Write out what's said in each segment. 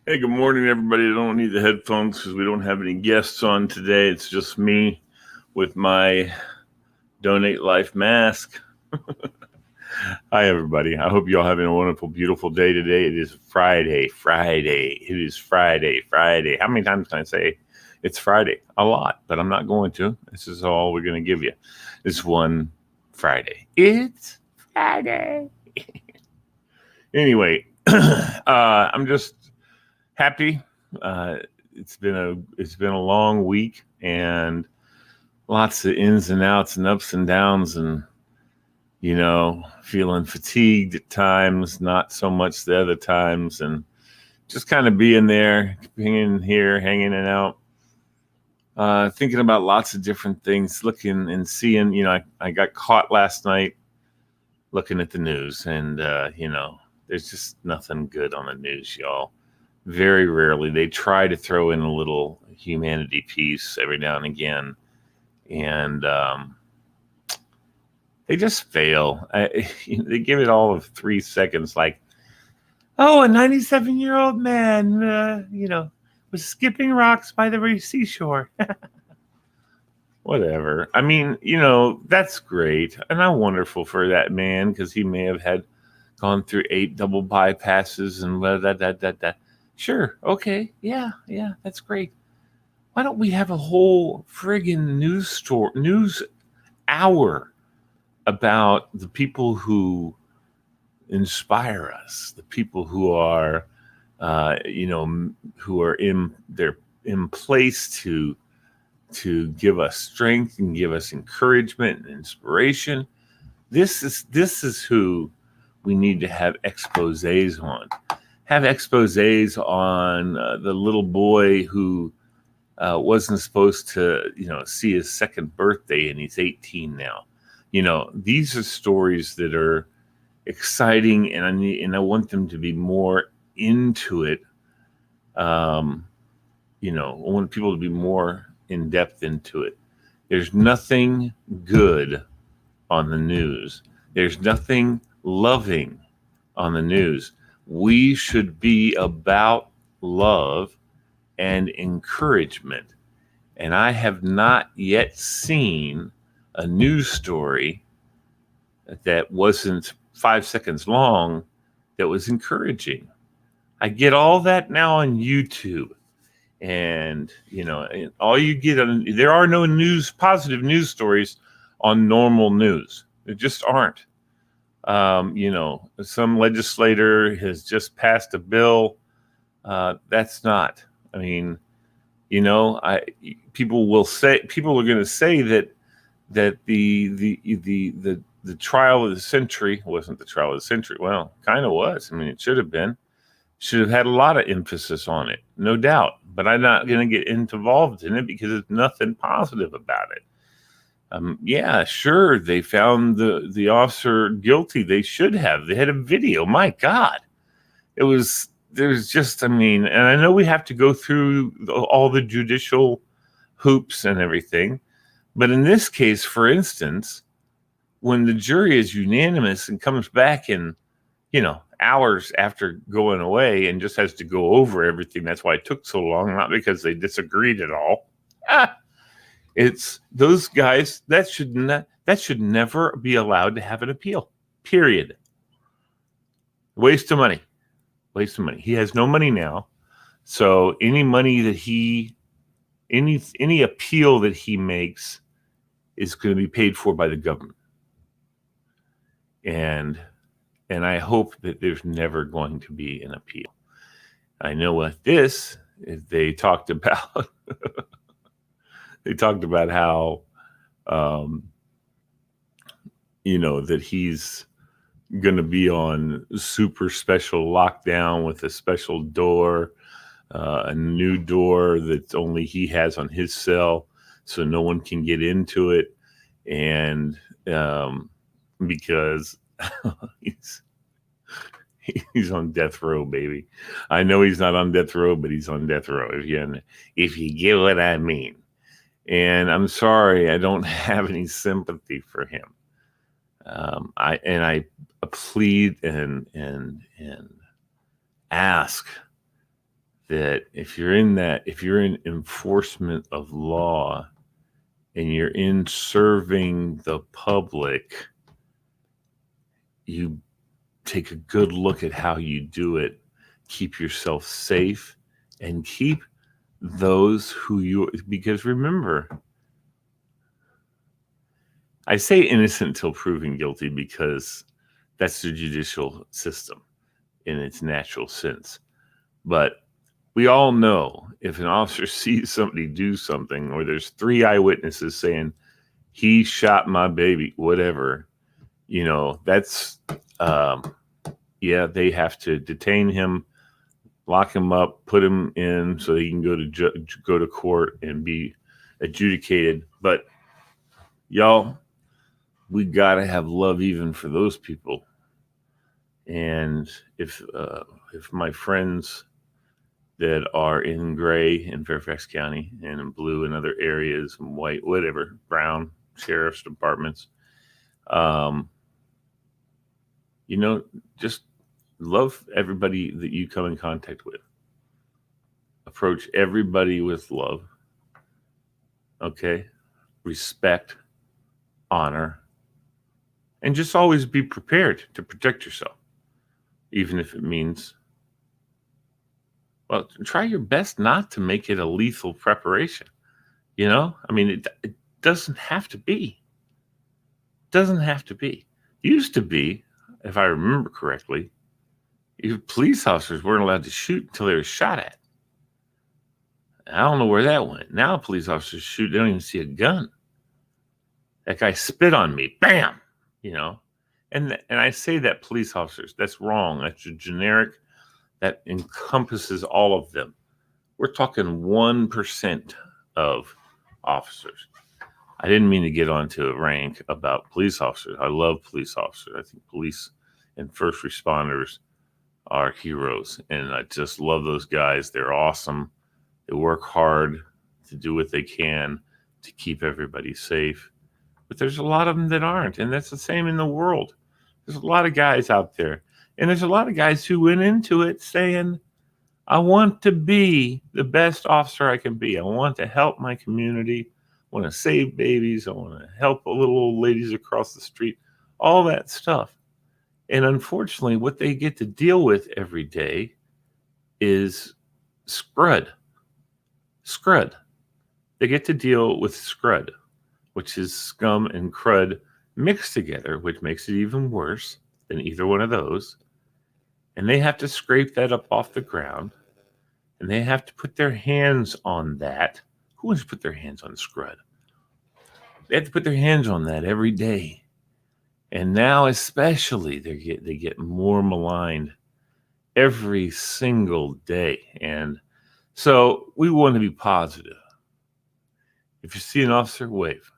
Hey, good morning, everybody. I don't need the headphones because we don't have any guests on today. It's just me with my Donate Life mask. Hi, everybody. I hope you all having a wonderful, beautiful day today. It is Friday. It is Friday. How many times can I say it's Friday? A lot, but I'm not going to. This is all we're going to give you. This one Friday. It's Friday. Anyway, I'm just happy. Uh, it's been a long week and lots of ins and outs and ups and downs, and feeling fatigued at times, not so much the other times, and just kind of being there, hanging here, hanging it out. Thinking about lots of different things, looking and seeing. I got caught last night looking at the news, and there's just nothing good on the news, y'all. Very rarely. They try to throw in a little humanity piece every now and again, and they just fail. They give it all of 3 seconds, like, oh, a 97-year-old man, was skipping rocks by the seashore. Whatever. I mean, that's great, and I'm wonderful for that man because he may have had gone through 8 double bypasses and that. Sure. Okay. Yeah. That's great. Why don't we have a whole friggin' news hour about the people who inspire us, the people who are, who are in place to give us strength and give us encouragement and inspiration. This is who we need to have exposés on. Have exposés on the little boy who wasn't supposed to, see his second birthday, and he's 18 now. These are stories that are exciting, and I want them to be more into it. I want people to be more in depth into it. There's nothing good on the news. There's nothing loving on the news. We should be about love and encouragement. And I have not yet seen a news story that wasn't 5 seconds long that was encouraging. I get all that now on YouTube. And, all you get there are no positive news stories on normal news. There just aren't. Some legislator has just passed a bill. That's not. I mean, people are going to say that the trial of the century wasn't the trial of the century. Well, kind of was. I mean, it should have been. Should have had a lot of emphasis on it, no doubt. But I'm not going to get involved in it because there's nothing positive about it. Yeah, sure, they found the officer guilty. They should have. They had a video. My God, there's just, I mean, and I know we have to go through all the judicial hoops and everything, but in this case, for instance, when the jury is unanimous and comes back in, hours after going away and just has to go over everything, that's why it took so long, not because they disagreed at all. It's those guys that should never be allowed to have an appeal. Period. Waste of money. He has no money now, so any money that any appeal that he makes is going to be paid for by the government. And I hope that there's never going to be an appeal. I know what this is. They talked about. They talked about how, that he's going to be on super special lockdown with a special door, a new door that only he has on his cell, so no one can get into it, and because he's on death row, baby. I know he's not on death row, but he's on death row. If you get what I mean. And I'm sorry, I don't have any sympathy for him. I plead and ask that if you're in enforcement of law and you're in serving the public, you take a good look at how you do it, keep yourself safe, and keep those because remember, I say innocent until proven guilty because that's the judicial system in its natural sense. But we all know if an officer sees somebody do something, or there's 3 eyewitnesses saying he shot my baby, whatever, that's they have to detain him, lock him up, put him in so he can go to court and be adjudicated. But y'all, we gotta have love even for those people. And if my friends that are in gray in Fairfax County and in blue in other areas and white, whatever, brown sheriff's departments, just love everybody that you come in contact with. Approach everybody with love. Okay? Respect, honor, and just always be prepared to protect yourself, even if it means, well, try your best not to make it a lethal preparation. It doesn't have to be. Doesn't have to be. Used to be, if I remember correctly, police officers weren't allowed to shoot until they were shot at. I don't know where that went. Now police officers shoot, they don't even see a gun. That guy spit on me, bam, And I say that police officers, that's wrong. That's a generic that encompasses all of them. We're talking 1% of officers. I didn't mean to get onto a rank about police officers. I love police officers. I think police and first responders are heroes. And I just love those guys. They're awesome. They work hard to do what they can to keep everybody safe. But there's a lot of them that aren't. And that's the same in the world. There's a lot of guys out there. And there's a lot of guys who went into it saying, I want to be the best officer I can be. I want to help my community. I want to save babies. I want to help little old ladies across the street. All that stuff. And unfortunately, what they get to deal with every day is scrud. Scrud. They get to deal with scrud, which is scum and crud mixed together, which makes it even worse than either one of those. And they have to scrape that up off the ground, and they have to put their hands on that. Who wants to put their hands on scrud? They have to put their hands on that every day. And now especially they get more maligned every single day. And so we want to be positive. If you see an officer, wave.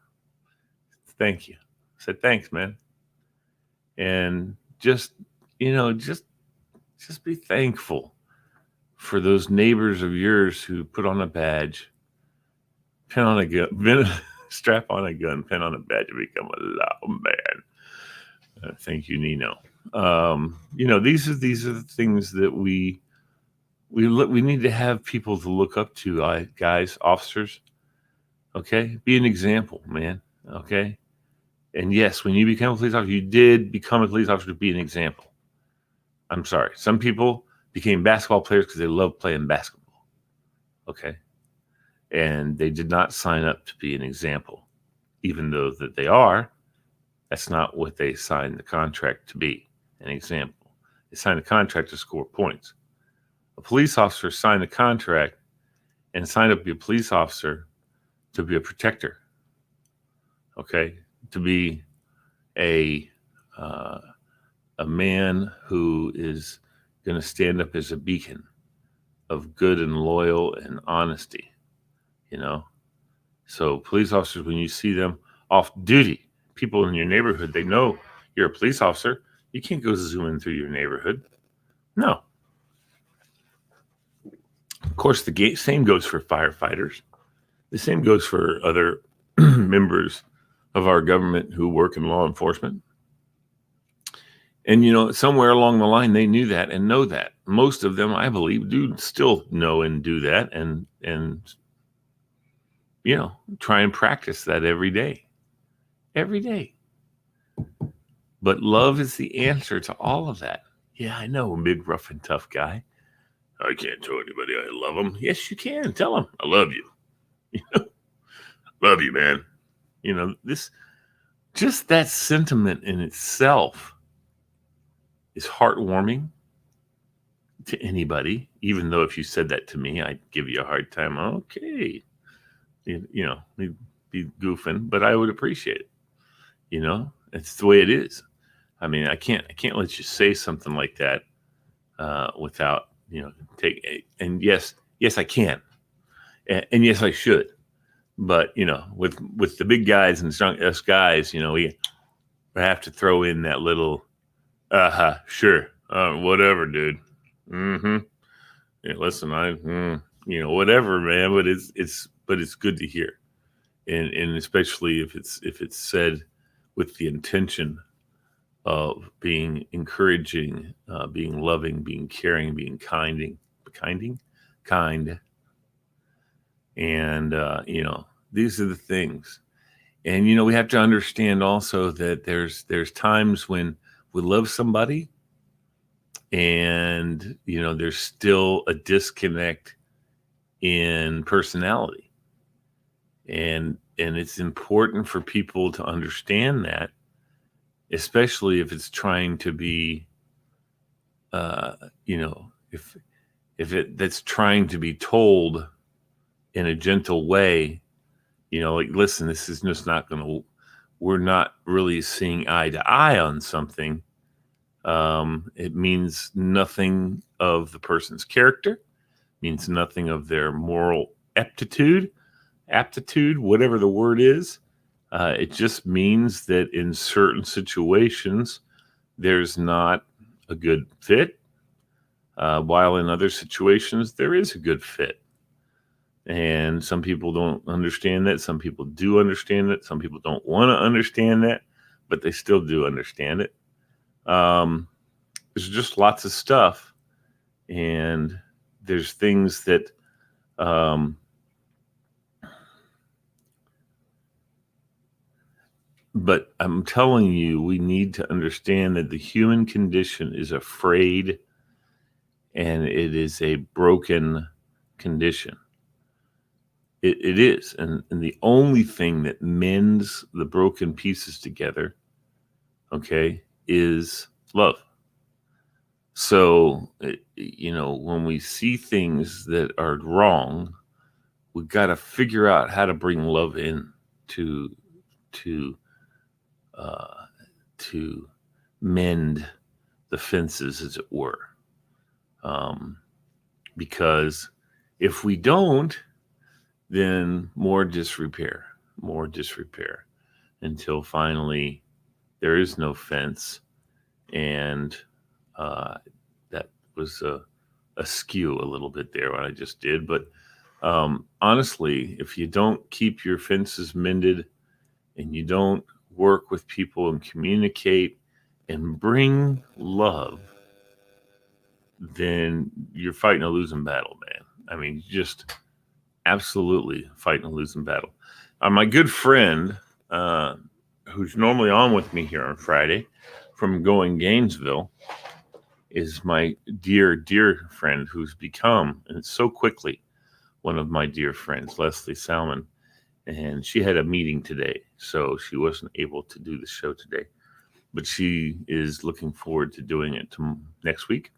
Thank you. Say thanks, man. And just be thankful for those neighbors of yours who put on a badge, pin on a gun, strap on a gun, pin on a badge, and become a loud man. Thank you, Nino. These are the things that we need to have people to look up to, guys, officers. Okay, be an example, man. Okay, and yes, when you become a police officer, you did become a police officer to be an example. I'm sorry. Some people became basketball players because they love playing basketball. Okay, and they did not sign up to be an example, even though that they are. That's not what they signed the contract to be, an example. They signed a contract to score points. A police officer signed a contract and signed up to be a police officer to be a protector, okay? To be a man who is going to stand up as a beacon of good and loyal and honesty, So police officers, when you see them off duty, people in your neighborhood, they know you're a police officer. You can't go zooming through your neighborhood. No. Of course, the same goes for firefighters. The same goes for other members of our government who work in law enforcement. And, somewhere along the line, they knew that and know that. most of them, I believe, do still know and do that, and try and practice that every day. But love is the answer to all of that. Yeah, I know, big, rough, and tough guy. I can't tell anybody I love them. Yes, you can. Tell them I love you. Love you, man. This, just that sentiment in itself is heartwarming to anybody. Even though if you said that to me, I'd give you a hard time. Okay, we'd be goofing, but I would appreciate it. It's the way it is. I mean, I can't let you say something like that without and yes, I can, and yes, I should. But with the big guys and us guys, we have to throw in that little, sure, whatever, dude. Mm-hmm. Yeah, listen, whatever, man. But it's good to hear, and especially if it's said with the intention of being encouraging, being loving, being caring, being kind. And, these are the things. And, we have to understand also that there's times when we love somebody and, there's still a disconnect in personality. And it's important for people to understand that, especially if it's trying to be, if that's trying to be told in a gentle way, like, listen, this is just not we're not really seeing eye to eye on something. It means nothing of the person's character, means nothing of their moral aptitude, whatever the word is. It just means that in certain situations, there's not a good fit, while in other situations, there is a good fit. And some people don't understand that. Some people do understand it. Some people don't want to understand that, but they still do understand it. There's just lots of stuff. And there's things that, but I'm telling you, we need to understand that the human condition is afraid, and it is a broken condition. It is. And the only thing that mends the broken pieces together, okay, is love. So, when we see things that are wrong, we've got to figure out how to bring love in to mend the fences, as it were. Because if we don't, then more disrepair until finally there is no fence. And that was a skew a little bit there, what I just did. But honestly, if you don't keep your fences mended and you don't work with people and communicate and bring love, then you're fighting a losing battle, man. I mean, just absolutely fighting a losing battle. My good friend, who's normally on with me here on Friday from Going Gainesville, is my dear friend who's become, and so quickly, one of my dear friends, Leslie Salmon. And she had a meeting today, so she wasn't able to do the show today. But she is looking forward to doing it next week.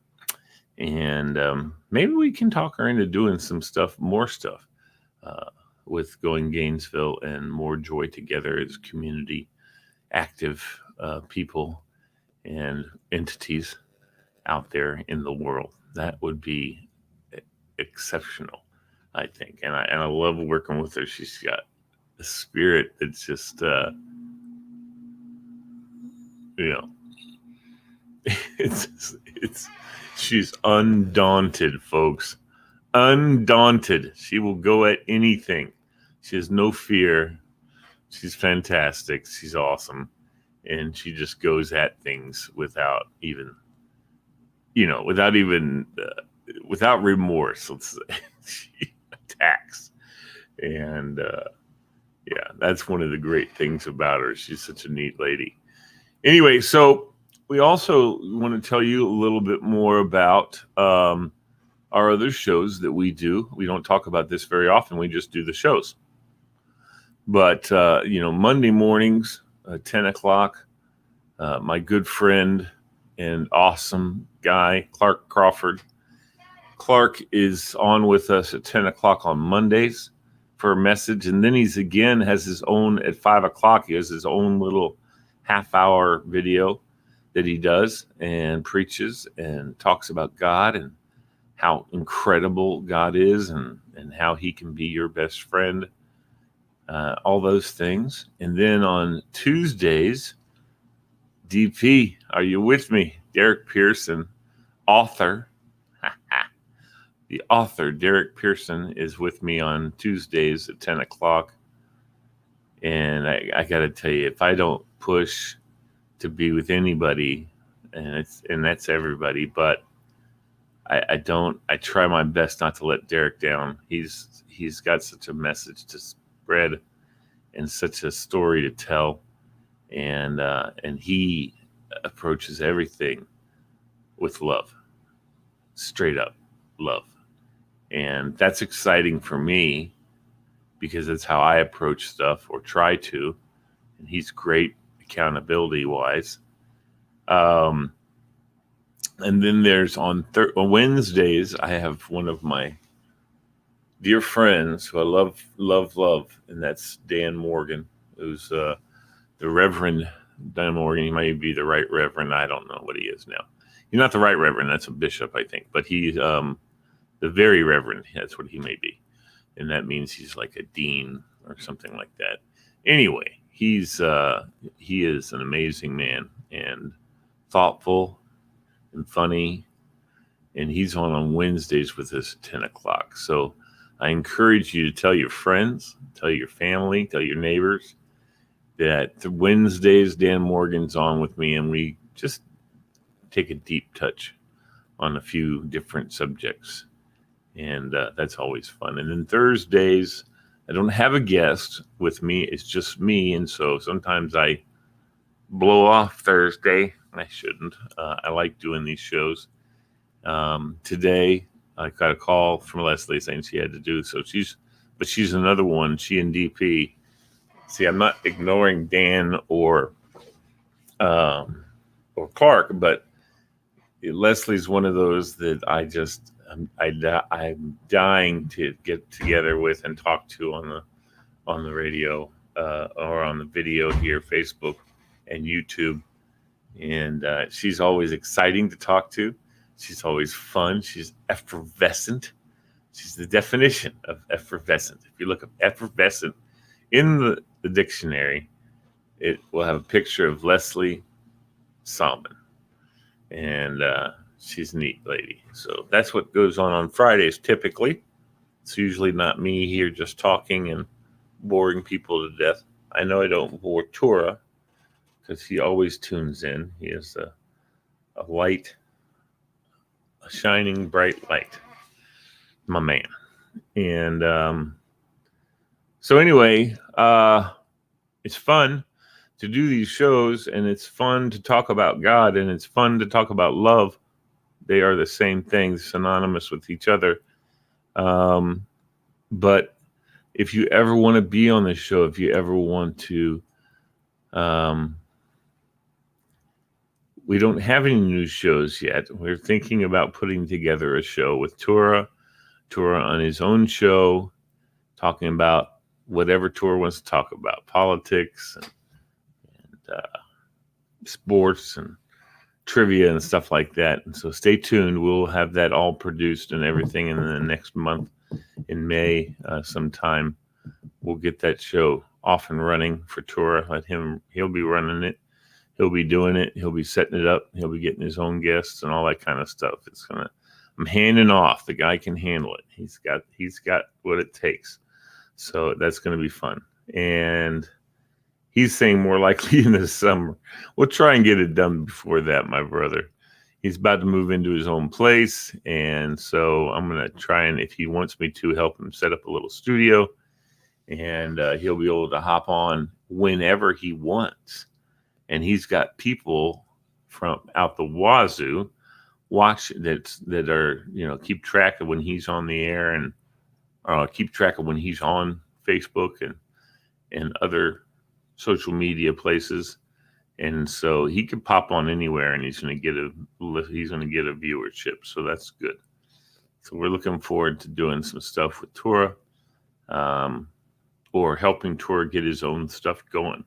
And maybe we can talk her into doing more stuff with Going Gainesville and MoreJoy together as community active people and entities out there in the world. That would be exceptional, I think. And I love working with her. She's got a spirit that's just, she's undaunted, folks. Undaunted. She will go at anything. She has no fear. She's fantastic. She's awesome. And she just goes at things without even, without even without remorse, let's say, she attacks. And yeah, that's one of the great things about her. She's such a neat lady. Anyway, so we also want to tell you a little bit more about our other shows that we do. We don't talk about this very often. We just do the shows. But, Monday mornings, 10 o'clock, my good friend and awesome guy, Clark Crawford. Clark is on with us at 10 o'clock on Mondays for a message. And then has his own at 5 o'clock. He has his own little half-hour video that he does and preaches and talks about God and how incredible God is and how he can be your best friend, all those things. And then on Tuesdays, DP, are you with me? Derek Pearson, author. The author, Derek Pearson, is with me on Tuesdays at 10 o'clock. And I got to tell you, if I don't push to be with anybody, and that's everybody, but I try my best not to let Derek down. He's got such a message to spread and such a story to tell. And he approaches everything with love, straight up love. And that's exciting for me because that's how I approach stuff or try to. And he's great accountability wise. And then there's on Wednesdays, I have one of my dear friends who I love, and that's Dan Morgan, who's the Reverend Dan Morgan. He might be the right Reverend. I don't know what he is now. He's not the right Reverend. That's a bishop, I think. But he's the very Reverend. That's what he may be. And that means he's like a dean or something like that. Anyway, he is an amazing man and thoughtful and funny. And he's on Wednesdays with us at 10 o'clock. So I encourage you to tell your friends, tell your family, tell your neighbors that Wednesdays Dan Morgan's on with me, and we just take a deep touch on a few different subjects. And that's always fun. And then Thursdays, I don't have a guest with me. It's just me. And so sometimes I blow off Thursday. I shouldn't. I like doing these shows. Today, I got a call from Leslie saying she had to do so. She's another one. She and DP. See, I'm not ignoring Dan or Clark, but Leslie's one of those that I'm dying to get together with and talk to on the radio or on the video here, Facebook and YouTube. And she's always exciting to talk to. She's always fun. She's effervescent. She's the definition of effervescent. If you look up effervescent in the dictionary, it will have a picture of Leslie Salmon. And she's a neat lady. So that's what goes on Fridays typically. It's usually not me here just talking and boring people to death. I know I don't bore Tora because he always tunes in. He is a light, a shining bright light, my man. And so anyway, it's fun to do these shows, and it's fun to talk about God, and it's fun to talk about love. They are the same things, synonymous with each other. But if you ever want to be on this show, if you ever want to, we don't have any new shows yet. We're thinking about putting together a show with Tora on his own show, talking about whatever Tora wants to talk about, politics and sports and trivia and stuff like that. And so stay tuned. We'll have that all produced and everything in the next month in May sometime. We'll get that show off and running for Tora. He'll be running it. He'll be doing it. He'll be setting it up. He'll be getting his own guests and all that kind of stuff. I'm handing off. The guy can handle it. He's got what it takes. So that's going to be fun. And he's saying more likely in the summer. We'll try and get it done before that, my brother. he's about to move into his own place. And so I'm going to try and, if he wants me to, help him set up a little studio. And he'll be able to hop on whenever he wants. And he's got people from out the wazoo watch that are, keep track of when he's on the air, and keep track of when he's on Facebook and other social media places. And so he can pop on anywhere, and he's going to get a viewership. So that's good. So we're looking forward to doing some stuff with Tora, or helping Tora get his own stuff going.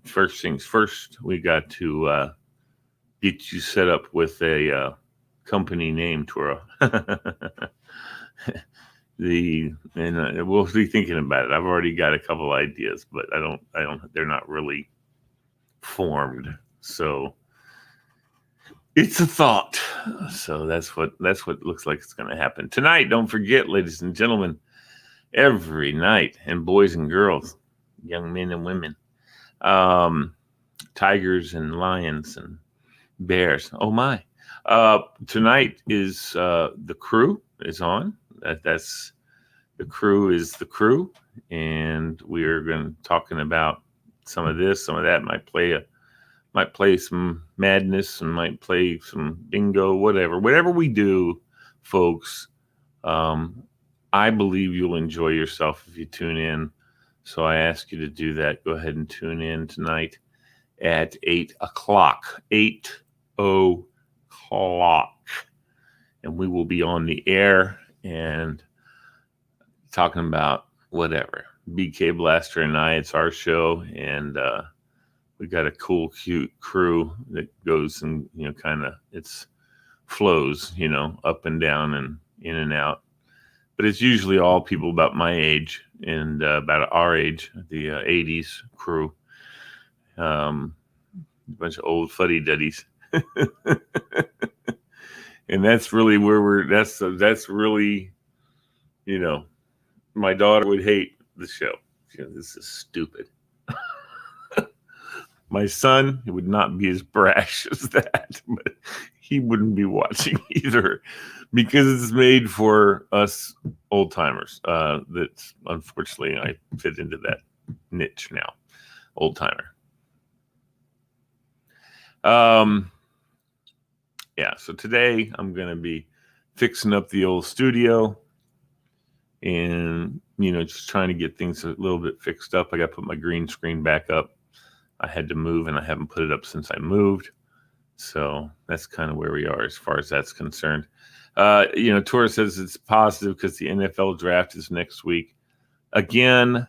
First things first, we got to get you set up with a company name, Tora. We'll be thinking about it. I've already got a couple ideas, but they're not really formed. So it's a thought. So that's what looks like it's going to happen tonight. Don't forget, ladies and gentlemen, every night, and boys and girls, young men and women, tigers and lions and bears. Oh my. Tonight is the crew is on. That's the crew is the crew, and we're going to talking about some of this, some of that. Might play some madness, and might play some bingo, whatever we do, folks. I believe you'll enjoy yourself if you tune in. So I ask you to do that. Go ahead and tune in tonight at 8 o'clock. 8 o'clock. And we will be on the air and talking about whatever. BK Blaster and I, it's our show. And we got a cool, cute crew that goes and, kind of, it's flows, up and down and in and out. But it's usually all people about my age and about our age, the 80s crew. A bunch of old fuddy-duddies. And that's really where that's really, my daughter would hate the show. This is stupid. My son, he would not be as brash as that, but he wouldn't be watching either, because it's made for us old timers. That's unfortunately, I fit into that niche now, old timer. Yeah. So today I'm going to be fixing up the old studio, and just trying to get things a little bit fixed up. I got to put my green screen back up. I had to move, and I haven't put it up since I moved. So that's kind of where we are as far as that's concerned. Tora says it's positive because the NFL draft is next week. Again,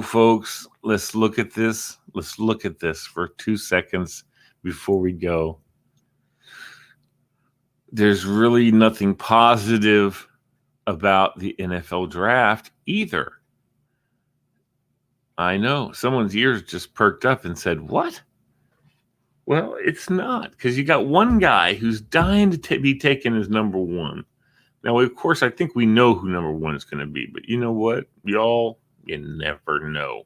folks, let's look at this. Let's look at this for 2 seconds before we go. There's really nothing positive about the NFL draft either. I know someone's ears just perked up and said, "What?" Well, it's not, because you got one guy who's dying to be taken as number one. Now, of course, I think we know who number one is going to be, but you know what, y'all, you never know.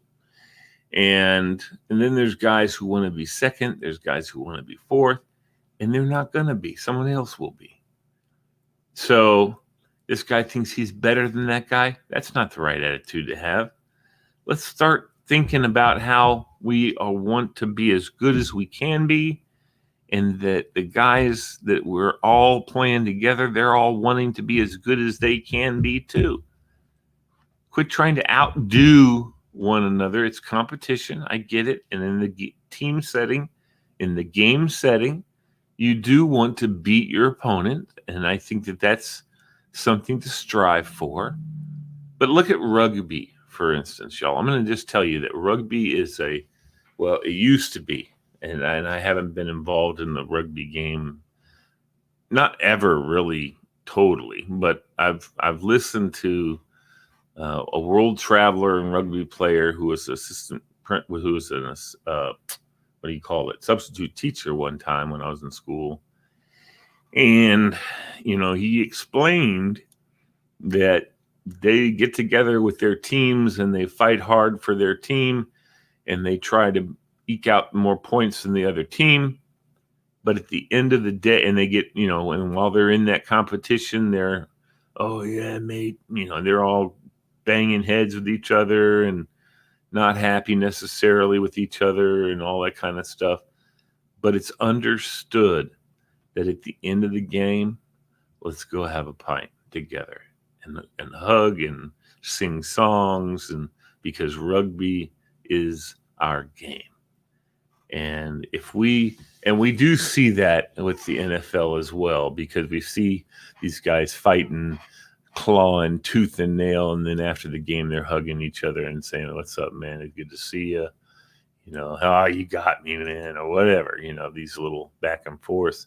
And then there's guys who want to be second. There's guys who want to be fourth, and they're not going to be. Someone else will be. So this guy thinks he's better than that guy. That's not the right attitude to have. Let's start thinking about how we want to be as good as we can be, and that the guys that we're all playing together, they're all wanting to be as good as they can be too. Quit trying to outdo one another. It's competition. I get it. And in the team setting, in the game setting, you do want to beat your opponent. And I think that that's something to strive for. But look at rugby, for instance, y'all. I'm going to just tell you that rugby is it used to be, and I haven't been involved in the rugby game, not ever really totally, but I've listened to a world traveler and rugby player who was substitute teacher one time when I was in school. And, he explained that they get together with their teams and they fight hard for their team, and they try to eke out more points than the other team. But at the end of the day, and they get, and while they're in that competition, they're, oh yeah, mate, they're all banging heads with each other and not happy necessarily with each other and all that kind of stuff. But it's understood that at the end of the game, let's go have a pint together and hug and sing songs, and because rugby is our game. And we do see that with the NFL as well, because we see these guys fighting, clawing tooth and nail, and then after the game they're hugging each other and saying, "What's up, man? It's good to see you. How you got me, man," or whatever. These little back and forth,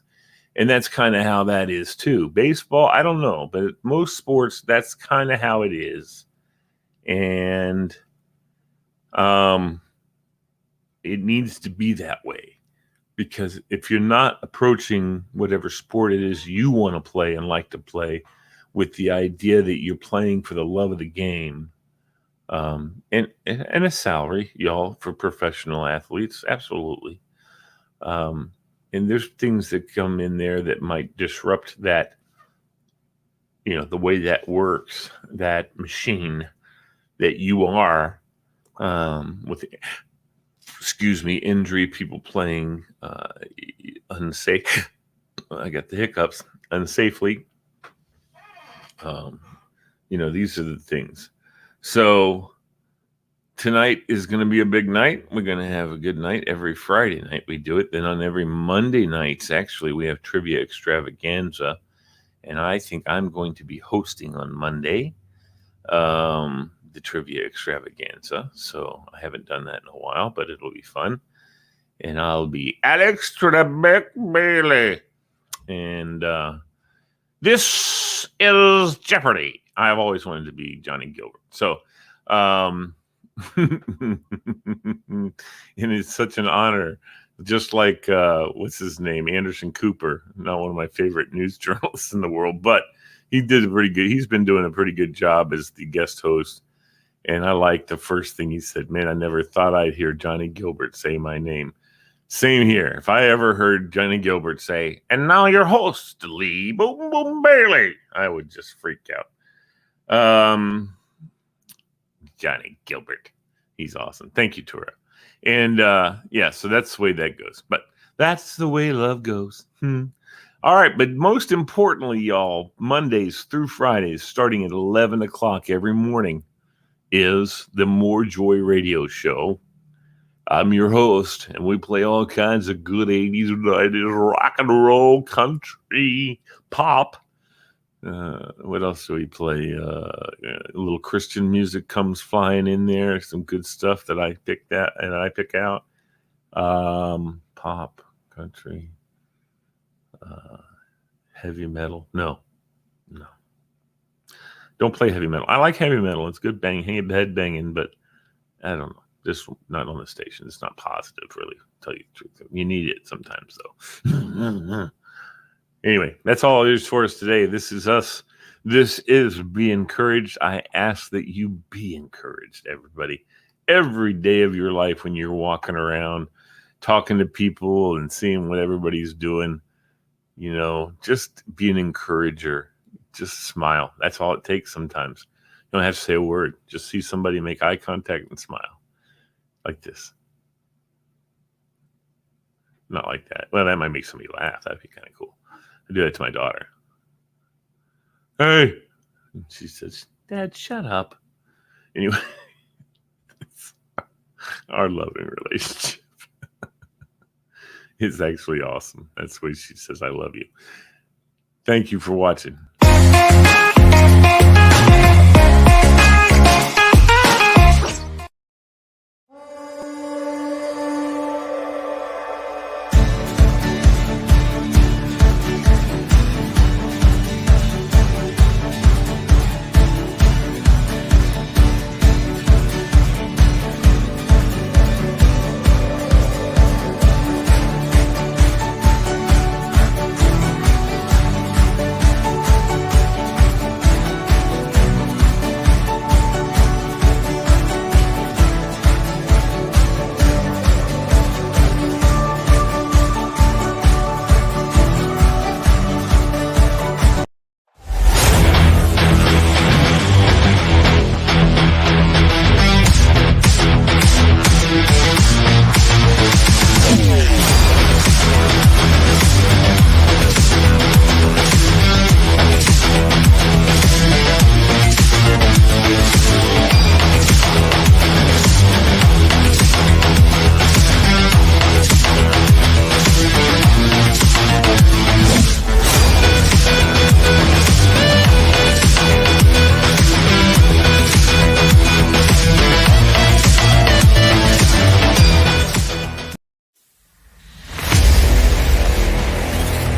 and that's kind of how that is too. Baseball, I don't know, but most sports, that's kind of how it is, and it needs to be that way, because if you're not approaching whatever sport it is you want to play and like to play with the idea that you're playing for the love of the game, and a salary, y'all, for professional athletes, absolutely. And there's things that come in there that might disrupt that, the way that works, that machine that you are, with injury, people playing unsafe. I got the hiccups. Unsafely. These are the things. So tonight is going to be a big night. We're going to have a good night. Every Friday night we do it. Then on every Monday nights, actually, we have Trivia Extravaganza. And I think I'm going to be hosting on Monday the Trivia Extravaganza. So I haven't done that in a while, but it'll be fun. And I'll be Alex Trebek Bailey. And this is Jeopardy! I've always wanted to be Johnny Gilbert. So, and it's such an honor. Just like, what's his name? Anderson Cooper, not one of my favorite news journalists in the world, but he did he's been doing a pretty good job as the guest host. And I like the first thing he said, man, I never thought I'd hear Johnny Gilbert say my name. Same here. If I ever heard Johnny Gilbert say, and now your host, Lee Boom Boom Bailey, I would just freak out. Johnny Gilbert. He's awesome. Thank you, Tura. And so that's the way that goes. But that's the way love goes. All right. But most importantly, y'all, Mondays through Fridays, starting at 11 o'clock every morning, is the MoreJoy radio show. I'm your host, and we play all kinds of good 80s, 90s, rock and roll, country, pop. What else do we play? A little Christian music comes flying in there. Some good stuff that I pick out. Pop, country, heavy metal. No. Don't play heavy metal. I like heavy metal. It's good banging, head banging, but I don't know. Just not on the station. It's not positive, really, to tell you the truth. You need it sometimes, though. Anyway, that's all it is for us today. This is us. This is Be Encouraged. I ask that you be encouraged, everybody. Every day of your life when you're walking around, talking to people and seeing what everybody's doing, just be an encourager. Just smile. That's all it takes sometimes. You don't have to say a word. Just see somebody, make eye contact, and smile. Like this. Not like that. Well, that might make somebody laugh. That'd be kind of cool. I do that to my daughter. Hey! And she says, Dad, shut up. Anyway, it's our loving relationship. It's actually awesome. That's why she says, I love you. Thank you for watching.